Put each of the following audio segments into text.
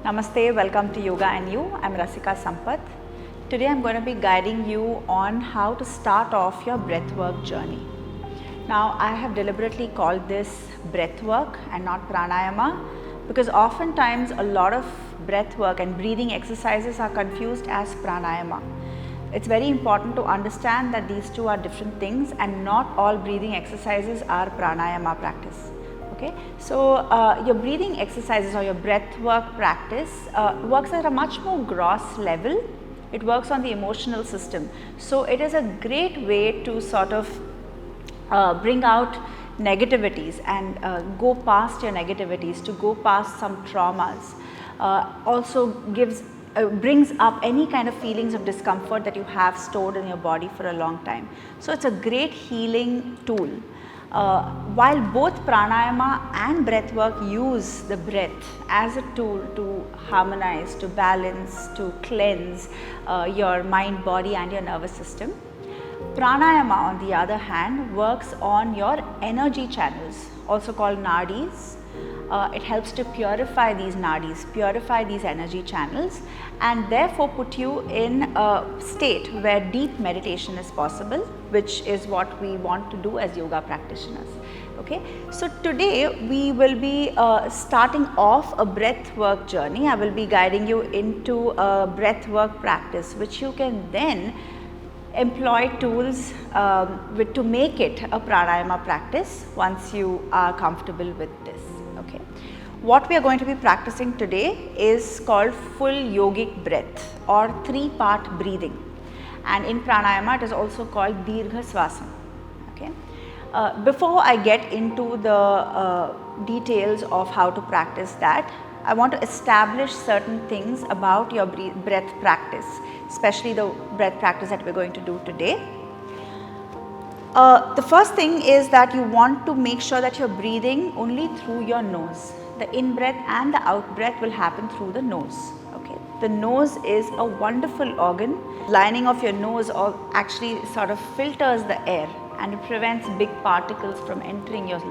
Namaste, welcome to Yoga and You. I'm Rasika Sampath. Today I'm going to be guiding you on how to start off your breathwork journey. Now, I have deliberately called this breathwork and not pranayama because oftentimes a lot of breathwork and breathing exercises are confused as pranayama. It's very important to understand that these two are different things and not all breathing exercises are pranayama practice. Okay, so your breathing exercises or your breath work practice works at a much more gross level. It works on the emotional system. So it is a great way to sort of bring out negativities and go past your negativities, to go past some traumas. Also brings up any kind of feelings of discomfort that you have stored in your body for a long time. So it's a great healing tool. While both pranayama and breath work use the breath as a tool to harmonize, to balance, to cleanse your mind, body and your nervous system, pranayama on the other hand works on your energy channels, also called nadis. It helps to purify these nadis, purify these energy channels, and therefore put you in a state where deep meditation is possible, which is what we want to do as yoga practitioners. Okay, so today we will be starting off a breath work journey. I will be guiding you into a breath work practice, which you can then employ tools to make it a pranayama practice once you are comfortable with this. Okay. What we are going to be practicing today is called full yogic breath or 3-part breathing, and in pranayama it is also called dirgha swasana. Okay. Before I get into the details of how to practice that, I want to establish certain things about your breath practice, especially the breath practice that we are going to do today. The first thing is that you want to make sure that you are breathing only through your nose. The in-breath and the out-breath will happen through the nose. Okay. The nose is a wonderful organ. Lining of your nose actually sort of filters the air, and it prevents big particles from entering your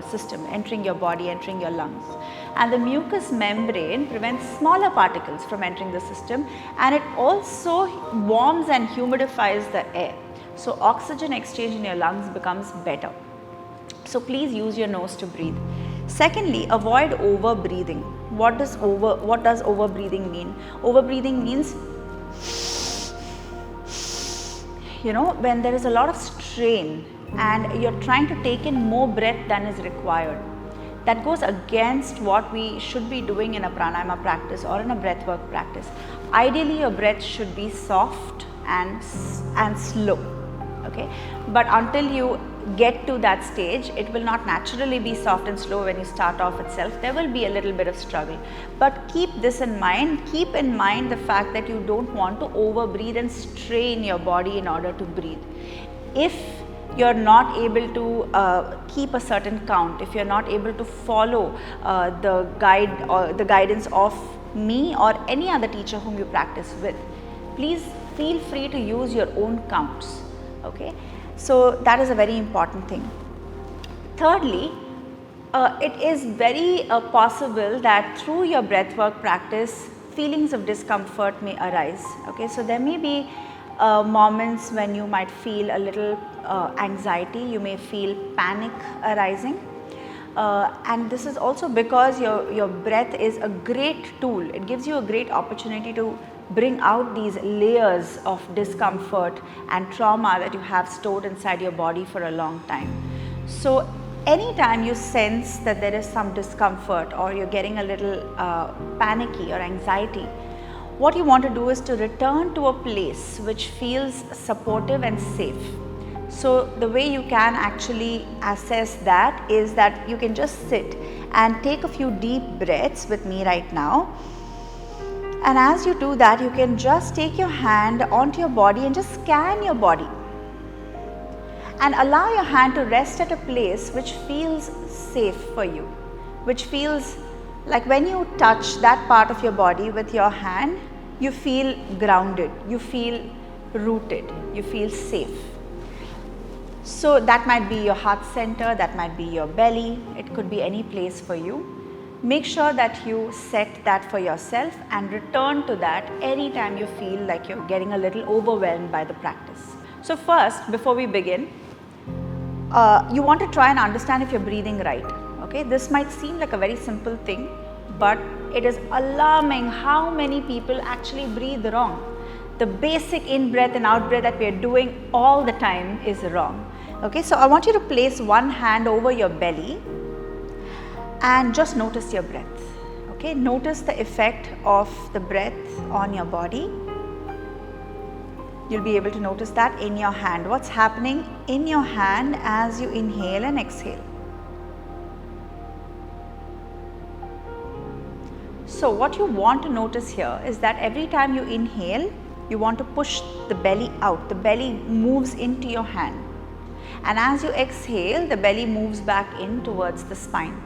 system, entering your body, entering your lungs. And the mucous membrane prevents smaller particles from entering the system, and it also warms and humidifies the air. So oxygen exchange in your lungs becomes better. So please use your nose to breathe. Secondly, avoid over breathing. What does over breathing mean? Over breathing means, when there is a lot of strain and you're trying to take in more breath than is required. That goes against what we should be doing in a pranayama practice or in a breathwork practice. Ideally, your breath should be soft and slow. Okay, but until you get to that stage, it will not naturally be soft and slow when you start off itself. There will be a little bit of struggle, but keep this in mind. Keep in mind the fact that you don't want to over breathe and strain your body in order to breathe. If you're not able to keep a certain count, if you're not able to follow the guide or the guidance of me or any other teacher whom you practice with, please feel free to use your own counts. Okay, so that is a very important thing. Thirdly, it is very possible that through your breathwork practice, feelings of discomfort may arise. Okay, so there may be moments when you might feel a little anxiety, you may feel panic arising. And this is also because your breath is a great tool. It gives you a great opportunity to bring out these layers of discomfort and trauma that you have stored inside your body for a long time. So anytime you sense that there is some discomfort or you're getting a little panicky or anxiety, what you want to do is to return to a place which feels supportive and safe. So the way you can actually assess that is that you can just sit and take a few deep breaths with me right now. And as you do that, you can just take your hand onto your body and just scan your body. And allow your hand to rest at a place which feels safe for you, which feels like when you touch that part of your body with your hand, you feel grounded, you feel rooted, you feel safe. So that might be your heart center, that might be your belly, it could be any place for you. Make sure that you set that for yourself and return to that anytime you feel like you're getting a little overwhelmed by the practice. So first, before we begin, you want to try and understand if you're breathing right. Okay, this might seem like a very simple thing, but it is alarming how many people actually breathe wrong. The basic in-breath and out-breath that we are doing all the time is wrong. Okay, so I want you to place one hand over your belly and just notice your breath. Okay, notice the effect of the breath on your body. You'll be able to notice that in your hand. What's happening in your hand as you inhale and exhale. So what you want to notice here is that every time you inhale, you want to push the belly out. The belly moves into your hand. And as you exhale, the belly moves back in towards the spine.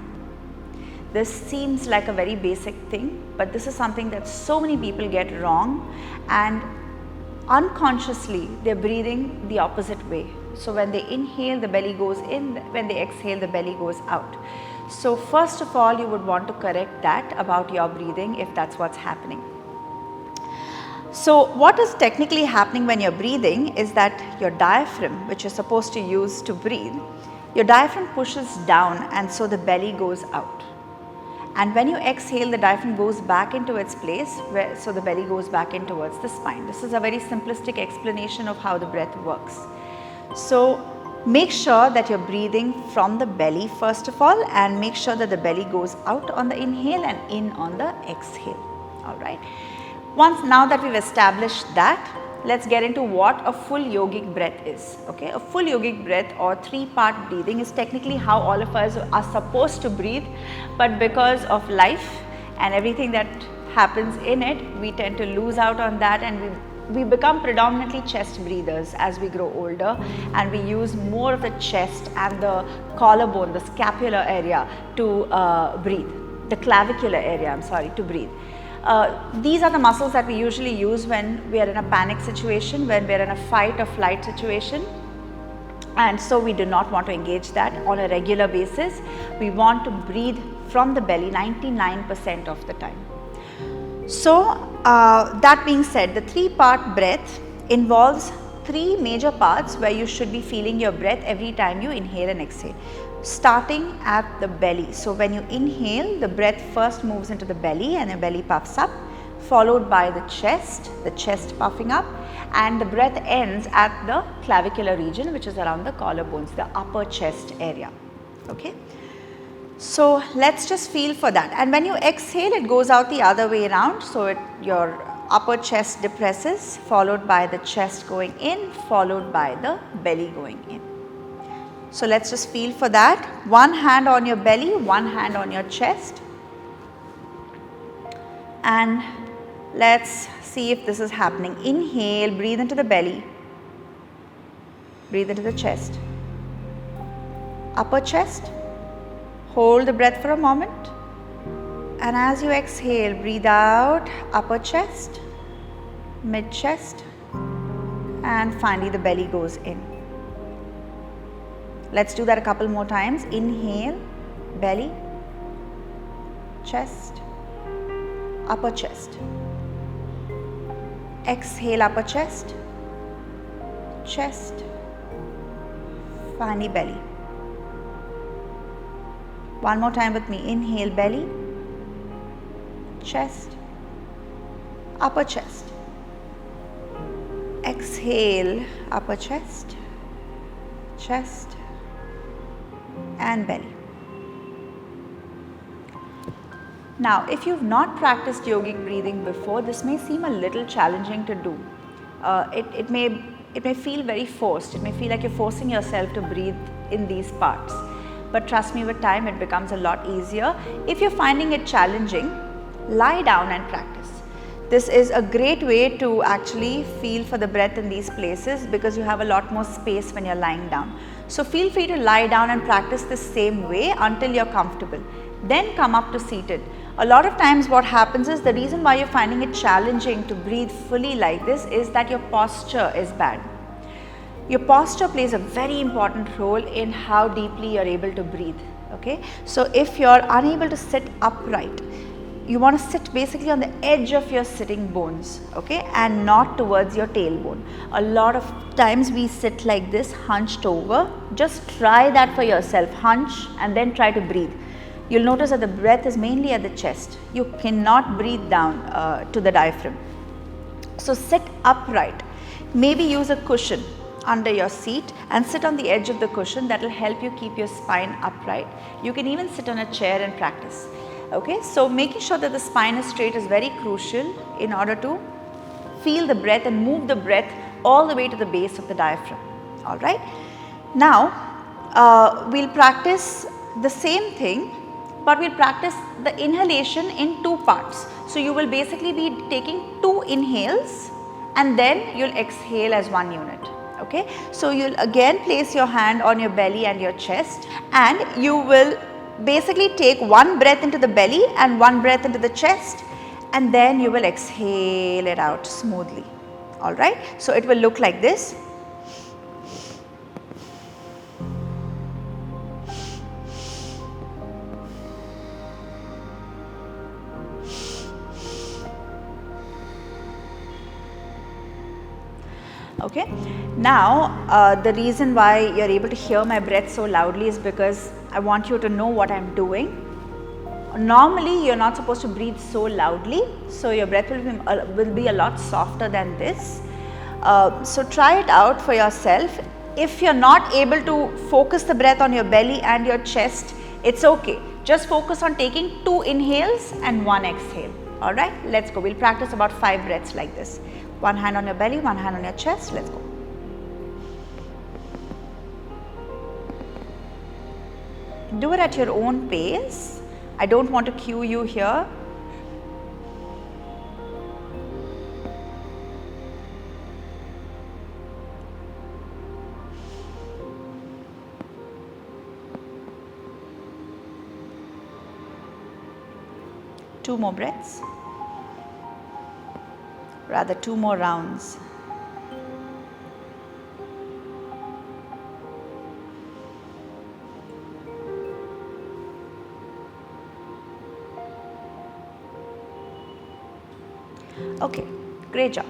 This seems like a very basic thing, but this is something that so many people get wrong, and unconsciously they're breathing the opposite way. So when they inhale, the belly goes in, when they exhale, the belly goes out. So first of all, you would want to correct that about your breathing if that's what's happening. So what is technically happening when you're breathing is that your diaphragm, which you're supposed to use to breathe, your diaphragm pushes down and so the belly goes out. And when you exhale, the diaphragm goes back into its place, so the belly goes back in towards the spine. This is a very simplistic explanation of how the breath works. So make sure that you're breathing from the belly first of all, and make sure that the belly goes out on the inhale and in on the exhale. All right. Now that we've established that, let's get into what a full yogic breath is. Okay, a full yogic breath or three-part breathing is technically how all of us are supposed to breathe, but because of life and everything that happens in it, we tend to lose out on that, and we become predominantly chest breathers as we grow older, and we use more of the chest and the collarbone, the scapular area to breathe, the clavicular area, to breathe. These are the muscles that we usually use when we are in a panic situation, when we are in a fight or flight situation, and so we do not want to engage that on a regular basis. We want to breathe from the belly 99% of the time. So that being said, the three-part breath involves three major parts where you should be feeling your breath every time you inhale and exhale. Starting at the belly. So when you inhale, the breath first moves into the belly and the belly puffs up, followed by the chest puffing up, and the breath ends at the clavicular region, which is around the collarbones, the upper chest area. Okay. So let's just feel for that. And when you exhale, it goes out the other way around. So your upper chest depresses, followed by the chest going in, followed by the belly going in. So let's just feel for that. One hand on your belly, one hand on your chest. And let's see if this is happening. Inhale, breathe into the belly. Breathe into the chest. Upper chest. Hold the breath for a moment. And as you exhale, breathe out, upper chest, mid chest, and finally the belly goes in. Let's do that a couple more times. Inhale, belly, chest, upper chest. Exhale, upper chest, chest, finally belly. One more time with me. Inhale, belly, chest, upper chest. Exhale, upper chest, chest, and belly. Now, if you've not practiced yogic breathing before, this may seem a little challenging to do. It may feel very forced. It may feel like you're forcing yourself to breathe in these parts. But trust me, with time it becomes a lot easier. If you're finding it challenging, lie down and practice. This is a great way to actually feel for the breath in these places, because you have a lot more space when you're lying down. So feel free to lie down and practice the same way until you're comfortable. Then come up to seated. A lot of times what happens is, the reason why you're finding it challenging to breathe fully like this is that your posture is bad. Your posture plays a very important role in how deeply you are able to breathe. Okay, so if you are unable to sit upright, you want to sit basically on the edge of your sitting bones, okay, and not towards your tailbone. A lot of times we sit like this, hunched over. Just try that for yourself, hunch and then try to breathe. You'll notice that the breath is mainly at the chest. You cannot breathe down to the diaphragm. So sit upright. Maybe use a cushion under your seat and sit on the edge of the cushion. That will help you keep your spine upright. You can even sit on a chair and practice. Okay, so making sure that the spine is straight is very crucial in order to feel the breath and move the breath all the way to the base of the diaphragm. All right. Now we'll practice the same thing, but we'll practice the inhalation in two parts. So you will basically be taking 2 inhales and then you'll exhale as one unit. Okay, so you'll again place your hand on your belly and your chest, and you will basically take one breath into the belly and one breath into the chest, and then you will exhale it out smoothly. All right, so it will look like this. Okay. Now the reason why you are able to hear my breath so loudly is because I want you to know what I am doing. Normally you are not supposed to breathe so loudly, so your breath will be a lot softer than this. So try it out for yourself. If you are not able to focus the breath on your belly and your chest, it's okay. Just focus on taking 2 inhales and 1 exhale. Alright, let's go. We'll practice about 5 breaths like this. One hand on your belly, one hand on your chest. Let's go. Do it at your own pace. I don't want to cue you here. Two more breaths. Rather 2 more rounds. Okay, great job.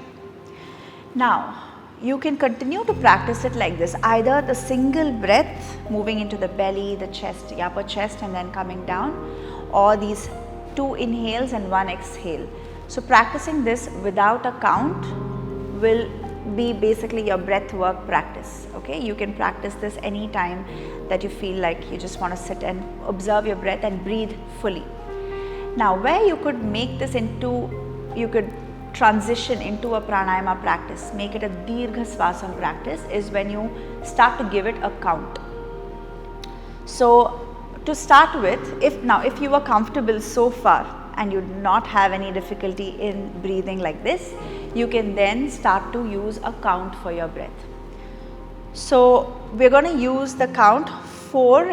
Now you can continue to practice it like this, either the single breath moving into the belly, the chest, the upper chest, and then coming down, or these 2 inhales and 1 exhale. So practicing this without a count will be basically your breath work practice. Okay, you can practice this anytime that you feel like you just want to sit and observe your breath and breathe fully. Now where you could make this into, you could transition into a pranayama practice, make it a dirgha swasana practice, is when you start to give it a count. So to start with, if you were comfortable so far and you do not have any difficulty in breathing like this, you can then start to use a count for your breath. So we are going to use the count 4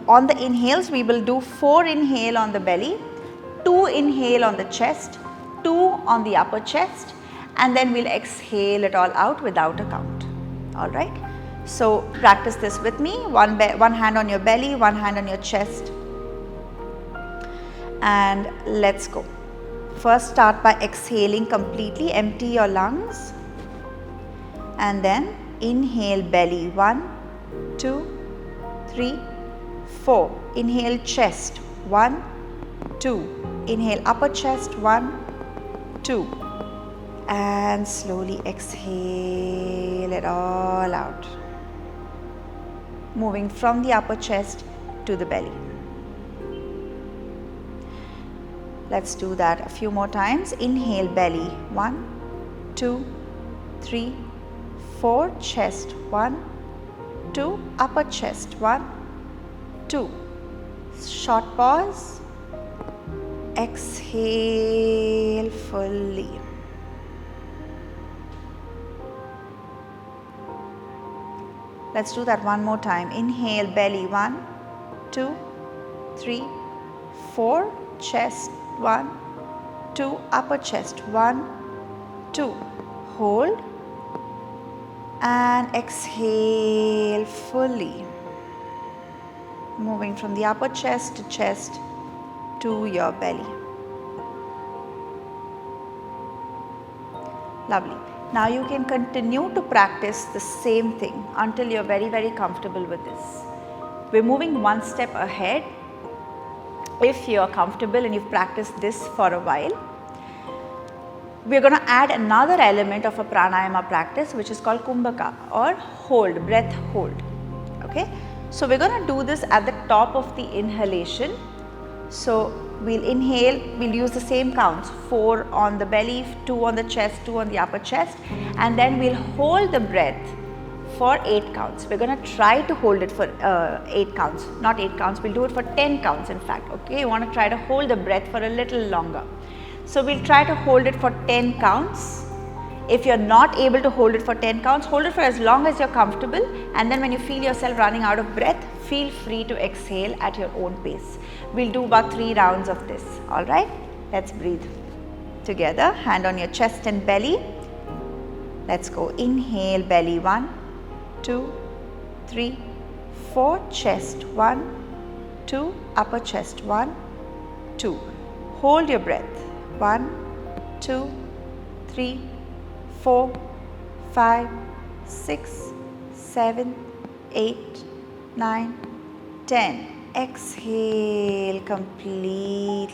on the inhales. We will do 4 inhale on the belly, 2 inhale on the chest, 2 on the upper chest, and then we'll exhale it all out without a count. All right. So practice this with me. One hand on your belly, one hand on your chest. And let's go. First start by exhaling completely, empty your lungs, and then inhale belly, 1, 2, 3, 4. Inhale chest, 1, 2. Inhale upper chest, 1, 2. And slowly exhale it all out, moving from the upper chest to the belly. Let's do that a few more times. Inhale belly, 1, 2, 3, 4. Chest, 1, 2. Upper chest, 1, 2. Short pause. Exhale fully. Let's do that one more time. Inhale belly, 1, 2, 3, 4. Chest, 1, 2. Upper chest, 1, 2. Hold. and exhale fully, moving from the upper chest to your belly. Lovely. Now you can continue to practice the same thing until you're very, very comfortable with this. We're moving one step ahead. If you're comfortable and you've practiced this for a while, we're going to add another element of a pranayama practice, which is called kumbhaka, or hold, breath hold. Okay. So we're going to do this at the top of the inhalation. So we'll inhale, we'll use the same counts, 4 on the belly, 2 on the chest, 2 on the upper chest, and then we'll hold the breath for 8 counts. We're going to try to hold it for 8 counts, not 8 counts, we'll do it for 10 counts in fact. Okay, you want to try to hold the breath for a little longer. So we'll try to hold it for 10 counts. If you're not able to hold it for 10 counts, hold it for as long as you're comfortable, and then when you feel yourself running out of breath, feel free to exhale at your own pace. We'll do about 3 rounds of this. Alright, let's breathe together. Hand on your chest and belly. Let's go. Inhale, belly 1, 2, 3, 4, chest 1, 2, upper chest 1, 2. Hold your breath. 1, 2, 3, 4, 5, 6, 7, 8, 9, 10. Exhale completely.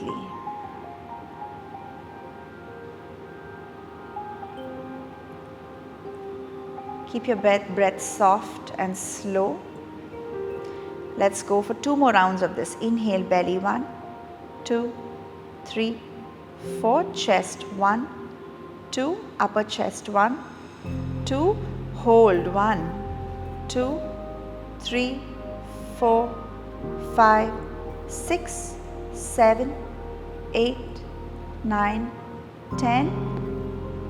Keep your breath soft and slow. Let's go for 2 more rounds of this. Inhale, belly 1, 2, 3, 4, chest 1, 2, upper chest 1, 2, hold 1, 2, 3, 4, 5, 6, 7, 8, 9, 10.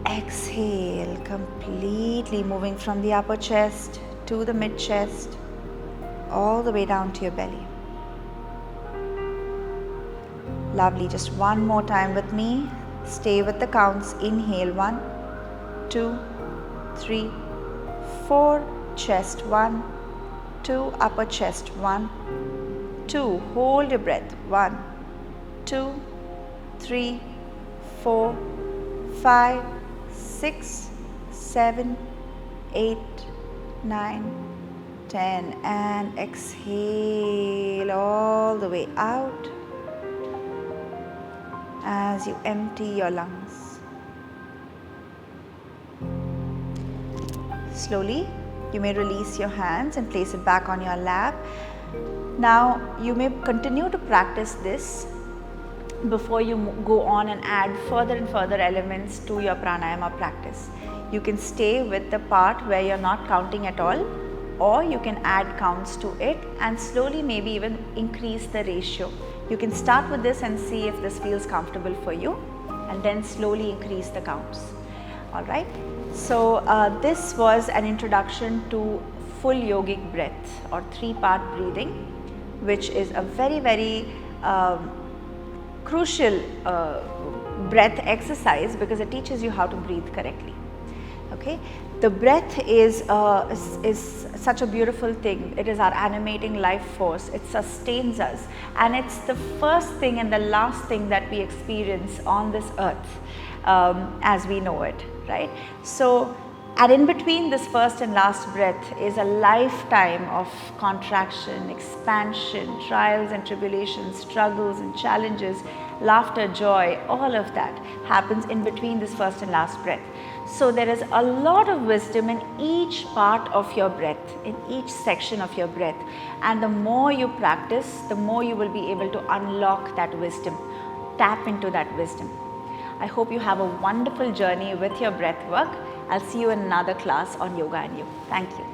Exhale completely, moving from the upper chest to the mid chest, all the way down to your belly. Lovely. Just one more time with me. Stay with the counts. Inhale 1, 2, 3, 4, chest 1, 2, upper chest 1, 2, hold your breath 1, 2, 3, 4, 5, 6, 7, 8, 9, 10, and exhale all the way out as you empty your lungs. Slowly, you may release your hands and place it back on your lap. Now, you may continue to practice this before you go on and add further and further elements to your pranayama practice. You can stay with the part where you're not counting at all, or you can add counts to it and slowly maybe even increase the ratio. You can start with this and see if this feels comfortable for you, and then slowly increase the counts. Alright, so this was an introduction to full yogic breath or 3-part breathing, which is a very, very crucial breath exercise because it teaches you how to breathe correctly. Okay, the breath is such a beautiful thing. It is our animating life force. It sustains us, and it's the first thing and the last thing that we experience on this earth as we know it, right? So, and in between this first and last breath is a lifetime of contraction, expansion, trials and tribulations, struggles and challenges, laughter, joy, all of that happens in between this first and last breath. So there is a lot of wisdom in each part of your breath, in each section of your breath. And the more you practice, the more you will be able to unlock that wisdom, tap into that wisdom. I hope you have a wonderful journey with your breath work. I'll see you in another class on Yoga and You. Thank you.